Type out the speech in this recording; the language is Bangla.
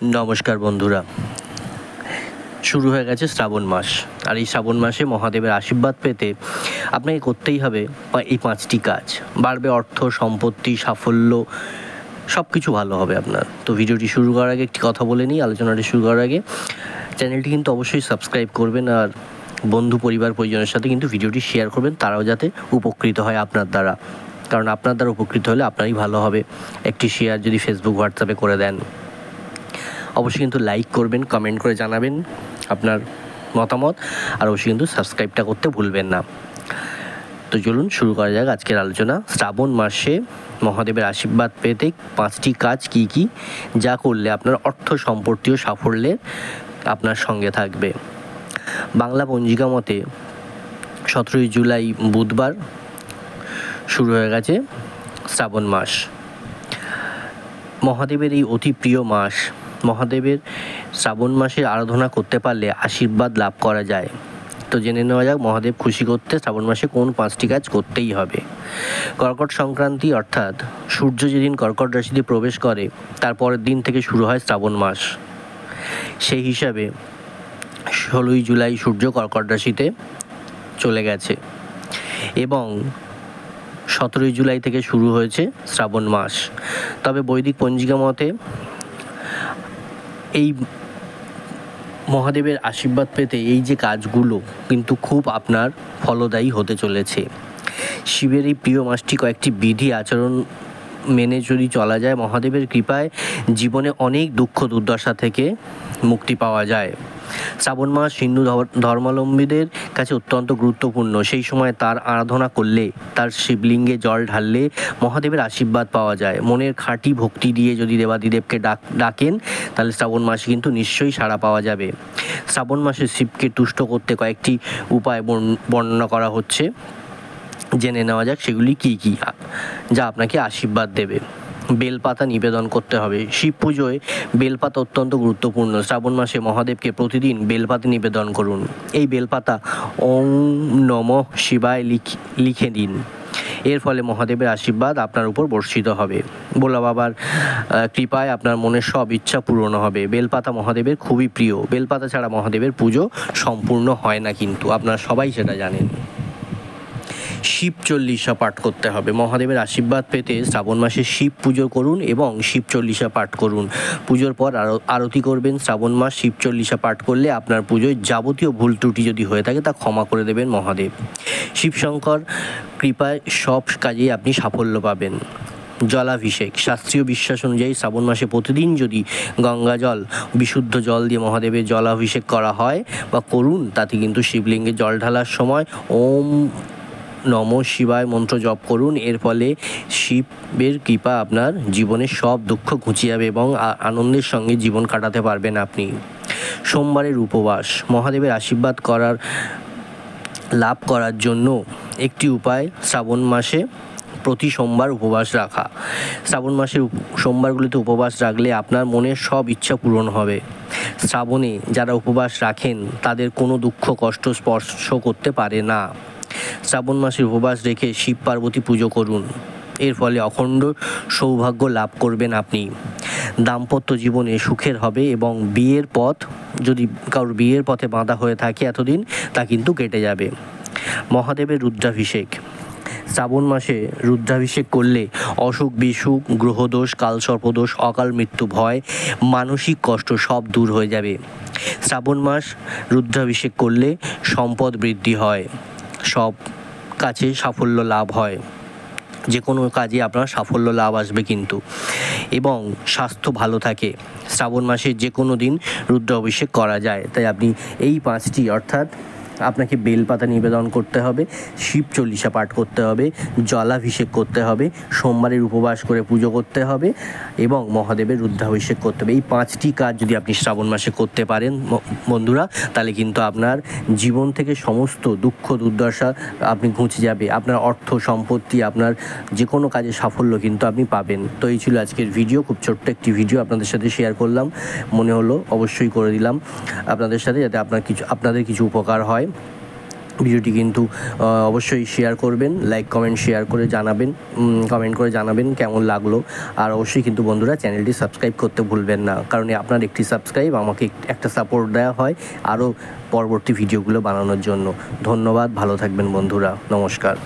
নমস্কার বন্ধুরা, শুরু হয়ে গেছে শ্রাবণ মাস। আর এই শ্রাবণ মাসে মহাদেবের আশীর্বাদ পেতে আপনাকে করতেই হবে এই 5টি কাজ। বাড়বে অর্থ, সম্পত্তি, সাফল্য, সব কিছু ভালো হবে আপনার। তো ভিডিওটি শুরু করার আগে একটি কথা বলে নিই। আলোচনাটি শুরু করার আগে চ্যানেলটি কিন্তু অবশ্যই সাবস্ক্রাইব করবেন, আর বন্ধু পরিবার পরিজনের সাথে কিন্তু ভিডিওটি শেয়ার করবেন, তারাও যাতে উপকৃত হয় আপনার দ্বারা। কারণ আপনার দ্বারা উপকৃত হলে আপনারই ভালো হবে। একটি শেয়ার যদি ফেসবুক, হোয়াটসঅ্যাপে করে দেন, অবশ্যই কিন্তু লাইক করবেন, কমেন্ট করে জানাবেন আপনার মতামত, আর অবশ্যই কিন্তু সাবস্ক্রাইবটা করতে ভুলবেন না। তো চলুন শুরু করা যাক আজকের আলোচনা। শ্রাবণ মাসে মহাদেবের আশীর্বাদ পেতে 5টি কাজ কি কি, যা করলে আপনার অর্থ, সম্পত্তি ও সাফল্যের আপনার সঙ্গে থাকবে। বাংলা পঞ্জিকা মতে 17 জুলাই বুধবার শুরু হয়ে গেছে শ্রাবণ মাস। মহাদেবের এই অতি প্রিয় মাস। মহাদেবের শ্রাবণ মাসে আরাধনা করতে পারলে আশীর্বাদ লাভ করা যায়। তো জেনে নেওয়া যাক মহাদেব খুশি করতে শ্রাবণ মাসে কোন 5টি কাজ করতেই হবে। কর্কট সংক্রান্তি, অর্থাৎ সূর্য যেদিন কর্কট রাশিতে প্রবেশ করে তার পরের দিন থেকে শুরু হয় শ্রাবণ মাস। সেই হিসাবে 16 জুলাই সূর্য কর্কট রাশিতে চলে গেছে এবং 17 জুলাই থেকে শুরু হয়েছে শ্রাবণ মাস। তবে বৈদিক পঞ্জিকা মতে এই মহাদেবের আশীর্বাদ পেতে এই যে কাজগুলো কিন্তু খুব আপনার ফলদায়ী হতে চলেছে। শিবের এই প্রিয় মাসটি কয়েকটি বিধি আচরণ মেনে যদি চলা যায়, মহাদেবের কৃপায় জীবনে অনেক দুঃখ দুর্দশা থেকে মুক্তি পাওয়া যায়। শ্রাবণ মাস হিন্দু ধর্মাবলম্বীদের কাছে অত্যন্ত গুরুত্বপূর্ণ। সেই সময় তার আরাধনা করলে, তার শিবলিঙ্গে জল ঢাললে মহাদেবের আশীর্বাদ পাওয়া যায়। মনের খাঁটি ভক্তি দিয়ে যদি দেবাদিদেবকে ডাকেন, তাহলে শ্রাবণ মাসে কিন্তু নিশ্চয়ই সাড়া পাওয়া যাবে। শ্রাবণ মাসে শিবকে তুষ্ট করতে কয়েকটি উপায় বর্ণনা করা হচ্ছে, জেনে নেওয়া যাক সেগুলি কি কি, যা আপনাকে আশীর্বাদ দেবে। বেলপাতা নিবেদন করতে হবে। শিব পুজোয় বেলপাতা অত্যন্ত গুরুত্বপূর্ণ। শ্রাবণ মাসে মহাদেবকে প্রতিদিন বেলপাতা নিবেদন করুন। এই বেলপাতা ওং নমঃ শিবায় লিখে দিন। এর ফলে মহাদেবের আশীর্বাদ আপনার উপর বর্ষিত হবে। ভোলা বাবার কৃপায় আপনার মনের সব ইচ্ছা পূরণ হবে। বেলপাতা মহাদেবের খুবই প্রিয়। বেলপাতা ছাড়া মহাদেবের পুজো সম্পূর্ণ হয় না, কিন্তু আপনারা সবাই সেটা জানেন। শিব চল্লিশা পাঠ করতে হবে। মহাদেবের আশীর্বাদ পেতে শ্রাবণ মাসে শিব পুজো করুন এবং শিব চল্লিশা পাঠ করুন। পুজোর পর আরতি করবেন। শ্রাবণ মাস শিব চল্লিশা পাঠ করলে আপনার পুজোয় যাবতীয় ভুল ত্রুটি যদি হয়ে থাকে তা ক্ষমা করে দেবেন মহাদেব। শিবশঙ্কর কৃপায় সব কাজেই আপনি সাফল্য পাবেন। জলাভিষেক। শাস্ত্রীয় বিশ্বাস অনুযায়ী শ্রাবণ মাসে প্রতিদিন যদি গঙ্গা জল, বিশুদ্ধ জল দিয়ে মহাদেবের জলাভিষেক করা হয় বা করুন, তাতে কিন্তু শিবলিঙ্গে জল ঢালার সময় ওম নমঃ শিবায় মন্ত্র জপ করুন। এর ফলে শিবের কৃপা আপনার জীবনের সব দুঃখ ঘুচিয়ে যাবে এবং আনন্দের সঙ্গে জীবন কাটাতে পারবেন আপনি। সোমবারের উপবাস। মহাদেবের আশীর্বাদ লাভ করার জন্য একটি উপায় শ্রাবণ মাসে প্রতি সোমবার উপবাস রাখা। শ্রাবণ মাসের সোমবারগুলিতে উপবাস রাখলে আপনার মনের সব ইচ্ছা পূরণ হবে। শ্রাবণে যারা উপবাস রাখেন তাদের কোনো দুঃখ কষ্ট স্পর্শ করতে পারে না। শ্রাবণ মাসে উপবাস রেখে শিব পার্বতী পুজো করুন। এর ফলে অখণ্ড সৌভাগ্য লাভ করবেন আপনি। দাম্পত্য জীবনে সুখের হবে এবং বিয়ের পথ, যদি কারোর বিয়ের পথে বাঁধা হয়ে থাকে এতদিন, তা কিন্তু কেটে যাবে। মহাদেবের রুদ্রাভিষেক। শ্রাবণ মাসে রুদ্রাভিষেক করলে অসুখ বিসুখ, গ্রহদোষ, কালসর্পদোষ, অকাল মৃত্যু ভয়, মানসিক কষ্ট সব দূর হয়ে যাবে। শ্রাবণ মাস রুদ্রাভিষেক করলে সম্পদ বৃদ্ধি হয়, সব কাজে সাফল্য লাভ হয়। যে কোনো কাজে আপনার সাফল্য লাভ আসবে কিন্তু, এবং স্বাস্থ্য ভালো থাকে। শ্রাবণ মাসে যে কোনো দিন রুদ্রাভিষেক করা যায়। তাই আপনি এই 5টি, অর্থাৎ আপনাকে বেলপাতা নিবেদন করতে হবে, শিব চল্লিশা পাঠ করতে হবে, জলাভিষেক করতে হবে, সোমবারের উপবাস করে পুজো করতে হবে এবং মহাদেবের রুদ্রাভিষেক করতে হবে। এই 5টি কাজ যদি আপনি শ্রাবণ মাসে করতে পারেন বন্ধুরা, তাহলে কিন্তু আপনার জীবন থেকে সমস্ত দুঃখ দুর্দশা আপনি ঘুচে যাবে। আপনার অর্থ সম্পত্তি, আপনার যে কোনো কাজে সাফল্য কিন্তু আপনি পাবেন। তো এই ছিল আজকের ভিডিও। খুব ছোট্ট একটি ভিডিও আপনাদের সাথে শেয়ার করলাম, মনে হলো অবশ্যই করে দিলাম আপনাদের সাথে, যাতে আপনাদের কিছু উপকার হয়। ভিডিওটি কিন্তু অবশ্যই শেয়ার করবেন, লাইক কমেন্ট শেয়ার করে জানাবেন, কমেন্ট করে জানাবেন কেমন লাগলো। আর অবশ্যই কিন্তু বন্ধুরা চ্যানেলটি সাবস্ক্রাইব করতে ভুলবেন না, কারণ আপনার একটি সাবস্ক্রাইব আমাকে একটা সাপোর্ট দেওয়া হয় আরও পরবর্তী ভিডিওগুলো বানানোর জন্য। ধন্যবাদ, ভালো থাকবেন বন্ধুরা, নমস্কার।